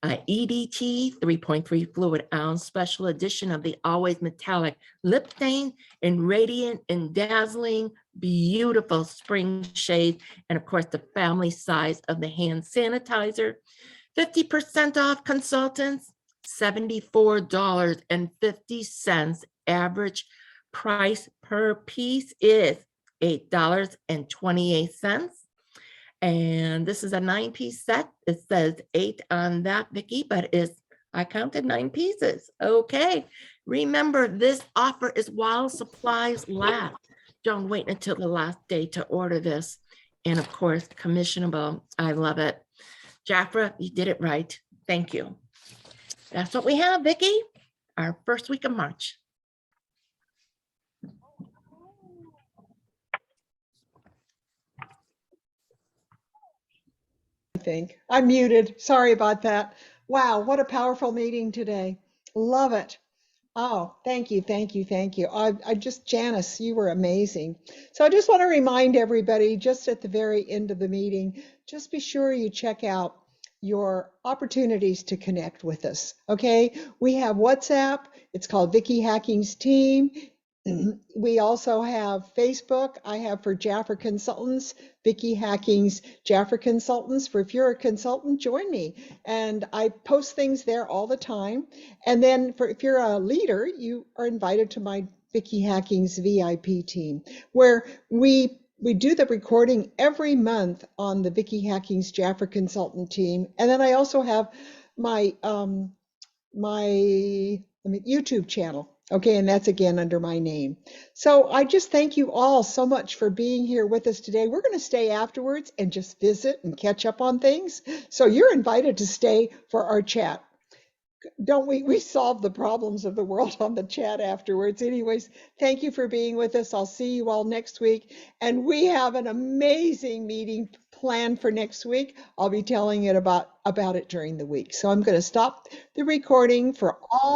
EDT 3.3 fluid ounce special edition of the Always Metallic lip stain in radiant and dazzling, beautiful spring shade, and of course the family size of the hand sanitizer. 50% off consultants. $74.50. Average price per piece is $8.28. And this is a 9-piece set. It says 8 on that, Vickie, but I counted 9 pieces. Okay. Remember, this offer is while supplies last. Don't wait until the last day to order this. And of course, commissionable. I love it. Jafra, you did it right. Thank you. That's what we have, Vickie, our first week of March. I think I'm muted. Sorry about that. Wow, what a powerful meeting today. Love it. Oh, thank you, thank you, thank you. Janice, you were amazing. So I just want to remind everybody, just at the very end of the meeting, just be sure you check out your opportunities to connect with us. Okay, we have WhatsApp. It's called Vickie Hacking's Team. We also have Facebook. I have for Jafra Consultants, Vickie Hacking's Jafra Consultants. If you're a consultant, join me. And I post things there all the time. And then if you're a leader, you are invited to my Vickie Hacking's VIP team, where we do the recording every month on the Vickie Hacking's Jafra Consultant team. And then I also have my YouTube channel. Okay, and that's again under my name. So I just thank you all so much for being here with us today. We're going to stay afterwards and just visit and catch up on things. So you're invited to stay for our chat. Don't we solve the problems of the world on the chat afterwards. Anyways, thank you for being with us. I'll see you all next week. And we have an amazing meeting planned for next week. I'll be telling it about it during the week. So I'm going to stop the recording for all